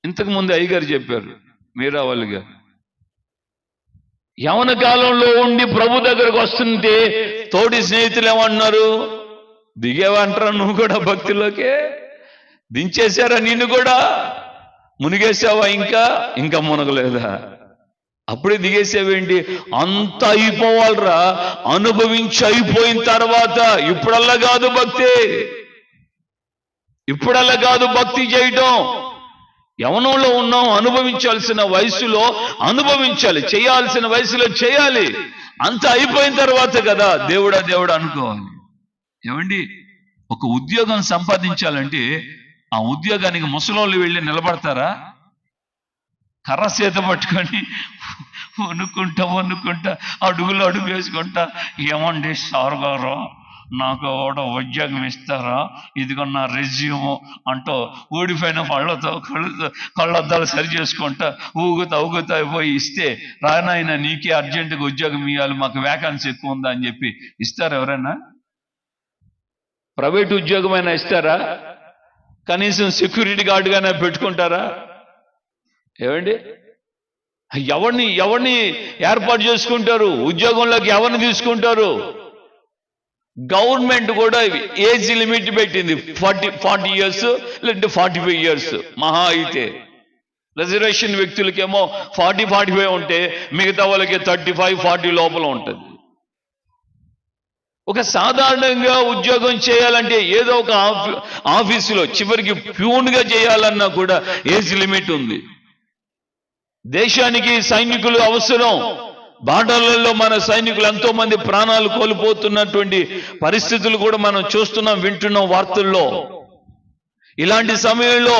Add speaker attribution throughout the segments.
Speaker 1: ఇంతకు ముందు అయ్యగారు చెప్పారు, మీరావళి గారు. యవన కాలంలో ఉండి ప్రభు దగ్గరకు వస్తుంటే తోటి స్నేహితులు ఏమన్నారు? దిగేవంటారా నువ్వు కూడా భక్తిలోకే? దించేశారా నిన్ను కూడా? మునిగేసావా? ఇంకా మునగలేదా? అప్పుడే దిగేసావేంటి? అంత అయిపోవాలరా, అనుభవించి అయిపోయిన తర్వాత. ఇప్పుడల్లా కాదు భక్తి, ఇప్పుడల్లా కాదు భక్తి చేయటం. యవనంలో ఉన్నాం, అనుభవించాల్సిన వయసులో అనుభవించాలి, చేయాల్సిన వయసులో చేయాలి. అంత అయిపోయిన తర్వాత కదా దేవుడా అనుకోవాలి. ఏమండి, ఒక ఉద్యోగం సంపాదించాలంటే ఆ ఉద్యోగానికి ముసలోళ్ళు వెళ్ళి నిలబడతారా? కర్ర చేత పట్టుకొని వణుకుంటా అడుగు వేసుకుంటా, ఏమండి సార్ గారు నాకు కూడా ఉద్యోగం ఇస్తారా, ఇదిగో నా రెజ్యూమ్ అంటూ ఊడిపోయిన కళ్ళద్దాలు సరి చేసుకుంటా ఊగుతా పోయి ఇస్తే, రానాయన నీకే అర్జెంటుగా ఉద్యోగం ఇవ్వాలి, మాకు వేకెన్సీ ఎక్కువ ఉందా అని చెప్పి ఇస్తారా ఎవరైనా? ప్రైవేట్ ఉద్యోగమైనా ఇస్తారా? కనీసం సెక్యూరిటీ గార్డుగానే పెట్టుకుంటారా? ఏమండి, ఎవరిని ఏర్పాటు చేసుకుంటారు? ఉద్యోగంలోకి ఎవరిని తీసుకుంటారు? గవర్నమెంట్ కూడా ఏజ్ లిమిట్ పెట్టింది, 40 years లేదంటే 45 years మహా అయితే. రిజర్వేషన్ వ్యక్తులకేమో 40-45 ఉంటే మిగతా వాళ్ళకి 35-40 లోపల ఉంటుంది. ఒక సాధారణంగా ఉద్యోగం చేయాలంటే ఏదో ఒక ఆఫీసులో చివరికి ప్యూన్గా చేయాలన్నా కూడా ఏజ్ లిమిట్ ఉంది. దేశానికి సైనికులు అవసరం. బార్డర్లలో మన సైనికులు ఎంతో మంది ప్రాణాలు కోల్పోతున్నటువంటి పరిస్థితులు కూడా మనం చూస్తున్నాం, వింటున్నాం వార్తల్లో. ఇలాంటి సమయంలో,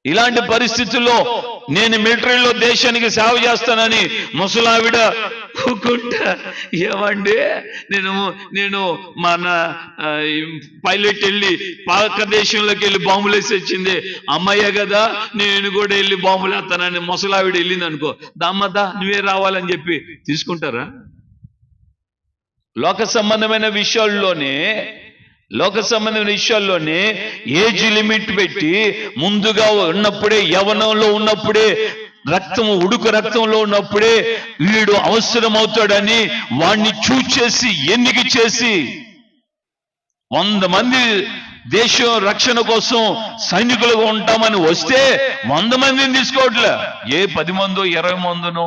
Speaker 1: ఇలాంటి పరిస్థితుల్లో నేను మిలిటరీలో దేశానికి సేవ చేస్తానని ముసలావిడ ఏమండి, నేను మన పైలట్ వెళ్ళి పాక దేశంలోకి వెళ్ళి బాంబులు వేసి వచ్చింది, అమ్మాయ్యే కదా నేను కూడా వెళ్ళి బాంబులు వేస్తానని ముసలావిడ వెళ్ళింది అనుకో, దామ్మదా నువ్వే రావాలని చెప్పి తీసుకుంటారా? లోక సంబంధమైన విషయాల్లోనే ఏజ్ లిమిట్ పెట్టి ముందుగా ఉన్నప్పుడే, యవనంలో ఉన్నప్పుడే, ఉడుకు రక్తంలో ఉన్నప్పుడే వీడు అవసరమవుతాడని వాణ్ణి చూచేసి ఎన్నిక చేసి 100 మంది దేశం రక్షణ కోసం సైనికులుగా ఉంటామని వస్తే 100 మందిని తీసుకోవట్లే, ఏ 10 మందో 20 మందినో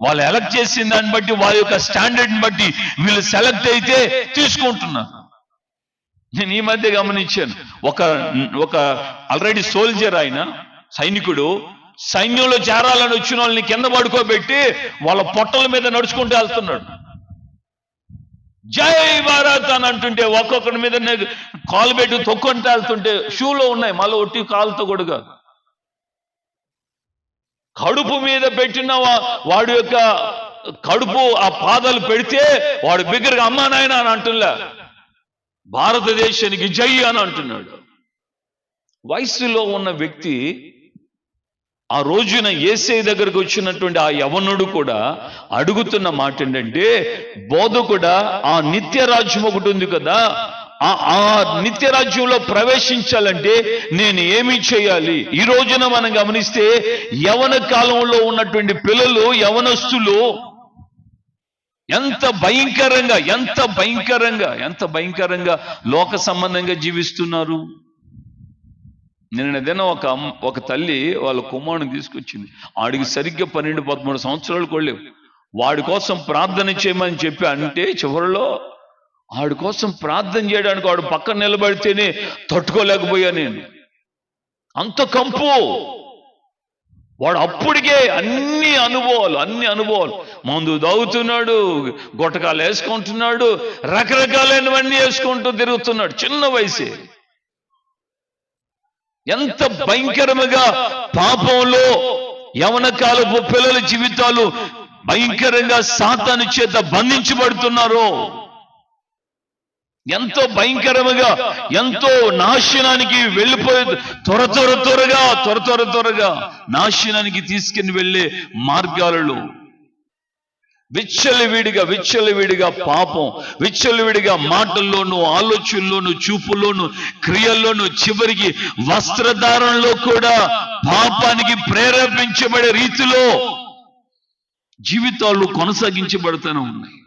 Speaker 1: వాళ్ళు ఎలక్ట్ చేసిన దాన్ని బట్టి, వాళ్ళ యొక్క స్టాండర్డ్ని బట్టి వీళ్ళు సెలెక్ట్ అయితే తీసుకుంటున్నారు. నేను ఈ మధ్య గమనించాను, ఒక ఆల్రెడీ సోల్జర్ ఆయన సైనికుడు సైన్యంలో చేరాలని వచ్చిన వాళ్ళని కింద పడుకోబెట్టి వాళ్ళ పొట్టల మీద నడుచుకుంటూ వెళ్తున్నాడు. జై భారత్ అని అంటుంటే ఒక్కొక్కడి మీద కాలు పెట్టి తొక్కుంటూ వెళ్తుంటే షూలో ఉన్నాయి, మళ్ళీ ఒట్టి కాలుతో కూడా కడుపు మీద పెట్టిన వాడి యొక్క కడుపు ఆ పాదాలు పెడితే వాడు బిగ్గరగా అమ్మా నాయన అని అంటున్నా, భారతదేశానికి జై అని అంటున్నాడు. వయసులో ఉన్న వ్యక్తి ఆ రోజున యేసయ్య దగ్గరకు వచ్చినటువంటి ఆ యవనుడు కూడా అడుగుతున్న మాట ఏంటంటే, బోధకుడా ఆ నిత్య రాజ్యం ఒకటి ఉంది కదా, ఆ నిత్య రాజ్యంలో ప్రవేశించాలంటే నేను ఏమి చేయాలి? ఈ రోజున మనం గమనిస్తే యవన కాలంలో ఉన్నటువంటి పిల్లలు, యవనస్తులు ఎంత భయంకరంగా లోక సంబంధంగా జీవిస్తున్నారు. నిన్నదేనా ఒక తల్లి వాళ్ళ కుమారుని తీసుకొచ్చింది, ఆడికి సరిగ్గా 12-13 సంవత్సరాలు కొలేవు. వాడి కోసం ప్రార్థన చేయమని చెప్పి అంటే చివరిలో ఆడి కోసం ప్రార్థన చేయడానికి వాడు పక్కన నిలబడితేనే తట్టుకోలేకపోయా నేను. అంత కంపు. వాడు అప్పటికే అన్ని అనుభవాలు మందు తాగుతున్నాడు, గొట్టకాలు వేసుకుంటున్నాడు, రకరకాలైనవన్నీ వేసుకుంటూ తిరుగుతున్నాడు, చిన్న వయసే. ఎంత భయంకరముగా పాపంలో యవన కాలపు పిల్లల జీవితాలు భయంకరంగా సాతాను చేత బంధించబడుతున్నారో, ఎంతో భయంకరముగా, ఎంతో నాశనానికి వెళ్ళిపోయే త్వరగా నాశనానికి తీసుకుని వెళ్ళే మార్గాలలో విచ్చలవిడిగా పాపం, విచ్చలవిడిగా మాటల్లోనూ, ఆలోచనల్లోనూ, చూపుల్లోనూ, క్రియల్లోనూ, చివరికి వస్త్రధారణలో కూడా పాపానికి ప్రేరేపించబడే రీతిలో జీవితాలు కొనసాగించబడుతూనే ఉన్నాయి.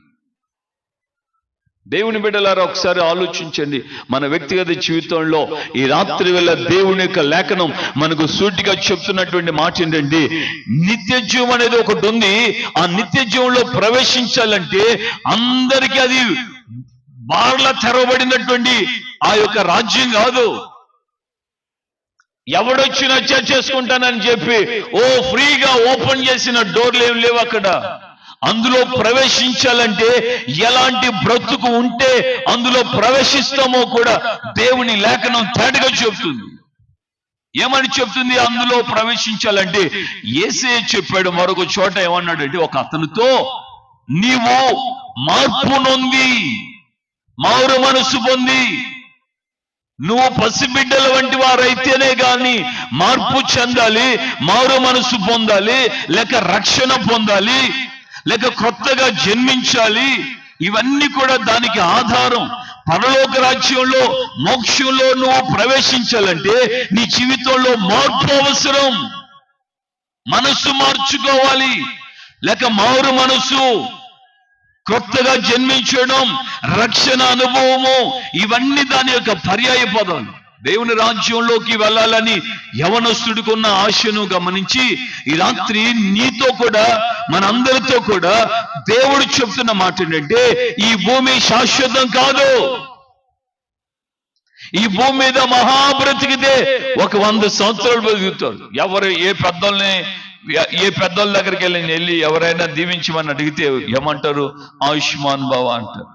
Speaker 1: దేవుని బిడ్డలారా, ఒకసారి ఆలోచించండి. మన వ్యక్తిగత జీవితంలో ఈ రాత్రి వేళ దేవుని యొక్క లేఖనం మనకు సూటిగా చెప్తున్నటువంటి మాట ఏంటంటే, నిత్య జీవం అనేది ఒకటి ఉంది. ఆ నిత్య జీవంలో ప్రవేశించాలంటే అందరికీ అది బార్ల తెరవబడినటువంటి ఆ యొక్క రాజ్యం కాదు. ఎవడొచ్చినా చేసుకుంటానని చెప్పి ఫ్రీగా ఓపెన్ చేసిన డోర్లు ఏం లేవు అక్కడ. అందులో ప్రవేశించాలంటే ఎలాంటి బ్రతుకు ఉంటే అందులో ప్రవేశిస్తామో కూడా దేవుని లేఖనం తేటగా చెప్తుంది. ఏమని చెప్తుంది? అందులో ప్రవేశించాలంటే యేసయ్య చెప్పాడు మరొక చోట. ఏమన్నాడంటే, ఒక అతనితో నీవు మార్పు నొంది, మారు మనసు పొంది, నువ్వు పసిబిడ్డల వంటి వారైతేనే గాని మార్పు చెందాలి, మారు మనసు పొందాలి, లేక రక్షణ పొందాలి, లేక కొత్తగా జన్మించాలి. ఇవన్నీ కూడా దానికి ఆధారం. పరలోక రాజ్యంలో, మోక్షంలో నువ్వు ప్రవేశించాలంటే నీ జీవితంలో మార్పు అవసరం. మనసు మార్చుకోవాలి, లేక మారు మనసు, కొత్తగా జన్మించడం, రక్షణ అనుభవము, ఇవన్నీ దాని యొక్క పర్యాయ పదాలు. దేవుని రాజ్యంలోకి వెళ్ళాలని యవనస్తుడికున్న ఆశను గమనించి ఈ రాత్రి నీతో కూడా, మనందరితో కూడా దేవుడు చెప్తున్న మాట ఏంటంటే, ఈ భూమి శాశ్వతం కాదు. ఈ భూమి మీద మహాబ్రతికితే ఒక 100 సంవత్సరాలు బతుకుతారు. ఎవరు ఏ పెద్దోళ్ళ దగ్గరికి వెళ్ళి ఎవరైనా దీవించమని అడిగితే ఏమంటారు? ఆయుష్మాన్ భవ అంటారు.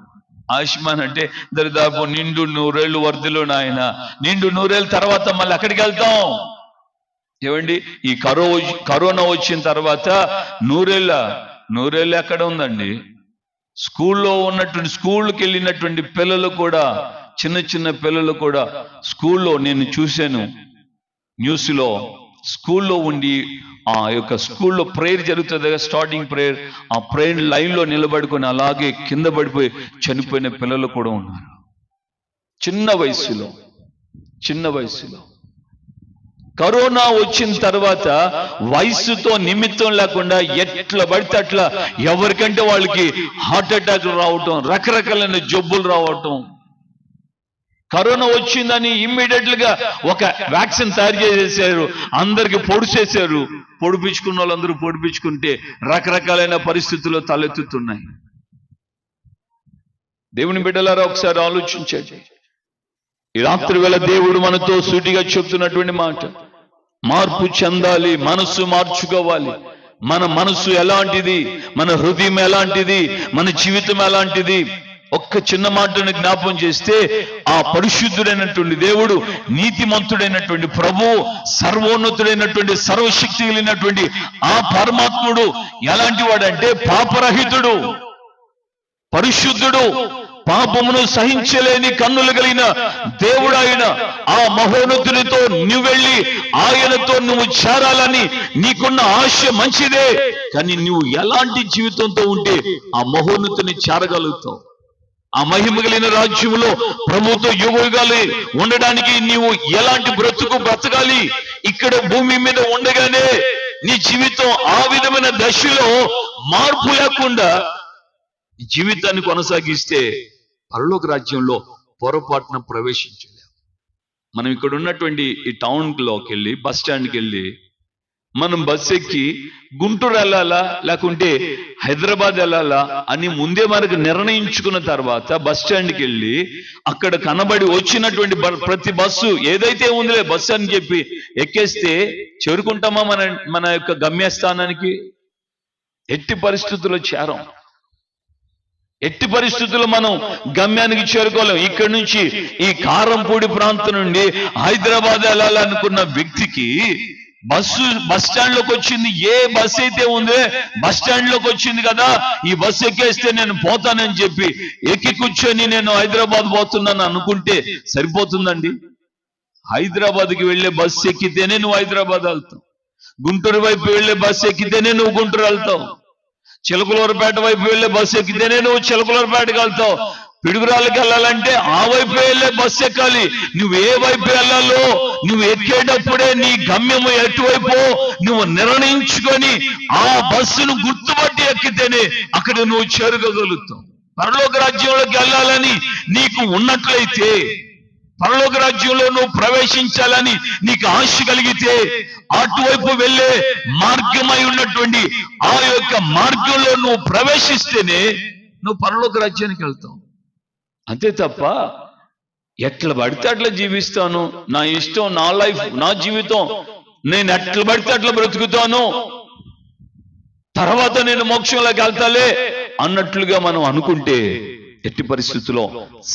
Speaker 1: ఆయుష్మాన్ అంటే దరిదాపు నిండు 100 ఏళ్ళు వర్ధిల్లు నాయన. నిండు 100 ఏళ్ళ తర్వాత మళ్ళీ అక్కడికి వెళ్తాం. ఏమండి, ఈ కరోనా వచ్చిన తర్వాత 100 ఏళ్ళు ఎక్కడ ఉందండి? స్కూల్కి వెళ్ళినటువంటి పిల్లలు కూడా, చిన్న పిల్లలు కూడా స్కూల్లో నేను చూశాను న్యూస్లో, స్కూల్లో ఉండి ఆ యొక్క స్కూల్లో ప్రేయర్ జరుగుతుంది కదా, స్టార్టింగ్ ప్రేయర్, ఆ ప్రేయర్ లైన్ లో నిలబడుకొని అలాగే కింద పడిపోయి చనిపోయిన పిల్లలు కూడా ఉన్నారు. చిన్న వయసులో కరోనా వచ్చిన తర్వాత వయసుతో నిమిత్తం లేకుండా ఎట్లా పడితే అట్లా ఎవరికంటే వాళ్ళకి హార్ట్ అటాక్ రావటం, రకరకాలైన జబ్బులు రావటం. కరోనా వచ్చిందని ఇమ్మీడియట్ గా ఒక వ్యాక్సిన్ తయారు చేసేసారు, అందరికి పొడిచేశారు. పొడిపించుకున్న వాళ్ళందరూ పొడిపించుకుంటే రకరకాలైన పరిస్థితులు తలెత్తుతున్నాయి. దేవుని బిడ్డలారా, ఒకసారి ఆలోచించండి. ఈ రాత్రి వేళ దేవుడు మనతో సూటిగా చెప్తున్నటువంటి మాట, మార్పు చెందాలి, మనసు మార్చుకోవాలి. మన మనసు ఎలాంటిది, మన హృదయం ఎలాంటిది, మన జీవితం ఎలాంటిది? ఒక్క చిన్న మాటను జ్ఞాపం చేస్తే, ఆ పరిశుద్ధుడైనటువంటి దేవుడు, నీతిమంతుడైనటువంటి ప్రభు, సర్వోన్నతుడైనటువంటి సర్వశక్తి కలిగినటువంటి ఆ పరమాత్ముడు ఎలాంటి వాడంటే పాపరహితుడు, పరిశుద్ధుడు, పాపమును సహించలేని కన్నులు కలిగిన దేవుడు ఆయన. ఆ మహోన్నతునితో నువ్వు వెళ్ళి ఆయనతో నువ్వు చేరాలని నీకున్న ఆశ మంచిదే, కానీ నువ్వు ఎలాంటి జీవితంతో ఉంటే ఆ మహోన్నతుని చేరగలుగుతావు? ఆ మహిమ కలిగిన రాజ్యంలో ప్రభుతో యుగగాలి ఉండడానికి నీవు ఎలాంటి బ్రతకాలి? ఇక్కడ భూమి మీద ఉండగానే నీ జీవితం ఆ విధమైన దశలో మార్పు లేకుండా జీవితాన్ని కొనసాగిస్తే పరలోక రాజ్యంలో పొరపాటున ప్రవేశించలేము. మనం ఇక్కడ ఉన్నటువంటి ఈ టౌన్లోకి వెళ్ళి, బస్ స్టాండ్కి వెళ్ళి మనం బస్ ఎక్కి గుంటూరు వెళ్ళాలా లేకుంటే హైదరాబాద్ వెళ్ళాలా అని ముందే మనకు నిర్ణయించుకున్న తర్వాత బస్ స్టాండ్కి వెళ్ళి అక్కడ కనబడి వచ్చినటువంటి ప్రతి బస్సు ఏదైతే ఉందిలే బస్సు అని చెప్పి ఎక్కేస్తే చేరుకుంటామా మన యొక్క గమ్యస్థానానికి? ఎట్టి పరిస్థితుల్లో చేరం. ఎట్టి పరిస్థితుల్లో మనం గమ్యానికి చేరుకోలేం. ఇక్కడి నుంచి ఈ కారంపూడి ప్రాంతం నుండి హైదరాబాద్ వెళ్ళాలనుకున్న వ్యక్తికి బస్ స్టాండ్ లోకి వచ్చింది. ఏ బస్ అయితే ఉందో బస్ స్టాండ్ లోకి వచ్చింది కదా, ఈ బస్సు ఎక్కేస్తే నేను పోతానని చెప్పి ఎక్కి కూర్చొని నేను హైదరాబాద్ పోతున్నాను అనుకుంటే సరిపోతుందండి? హైదరాబాద్కి వెళ్లే బస్సు ఎక్కితేనే నువ్వు హైదరాబాద్ వెళ్తావు. గుంటూరు వైపు వెళ్లే బస్సు ఎక్కితేనే నువ్వు గుంటూరు వెళ్తావు. చిలకలూరుపేట వైపు వెళ్ళే బస్సు ఎక్కితేనే నువ్వు చిలకలూరుపేటకి వెళ్తావు. పిడుగురాళ్ళకి వెళ్ళాలంటే ఆ వైపు వెళ్ళే బస్సు ఎక్కాలి. నువ్వు ఏ వైపు వెళ్ళాలో నువ్వు ఎక్కేటప్పుడే నీ గమ్యము ఎటువైపు నువ్వు నిర్ణయించుకొని ఆ బస్సును గుర్తుపట్టి ఎక్కితేనే అక్కడ నువ్వు చేరుకోగలుగుతావు. పరలోక రాజ్యంలోకి వెళ్ళాలని నీకు ఉన్నట్లయితే, పరలోక రాజ్యంలో నువ్వు ప్రవేశించాలని నీకు ఆశ కలిగితే, అటువైపు వెళ్ళే మార్గమై ఉన్నటువంటి ఆ యొక్క మార్గంలో నువ్వు ప్రవేశిస్తేనే నువ్వు పరలోక రాజ్యానికి వెళ్తావు. అంతే తప్ప ఎట్లా పడితే అట్లా జీవిస్తాను, నా ఇష్టం, నా లైఫ్, నా జీవితం, నేను ఎట్లా పడితే అట్లా బ్రతుకుతాను, తర్వాత నేను మోక్షంలోకి వెళ్తాలే అన్నట్లుగా మనం అనుకుంటే ఎట్టి పరిస్థితుల్లో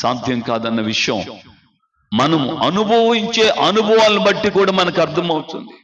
Speaker 1: సాధ్యం కాదన్న విషయం మనం అనుభవించే అనుభవాలను బట్టి కూడా మనకు అర్థమవుతుంది.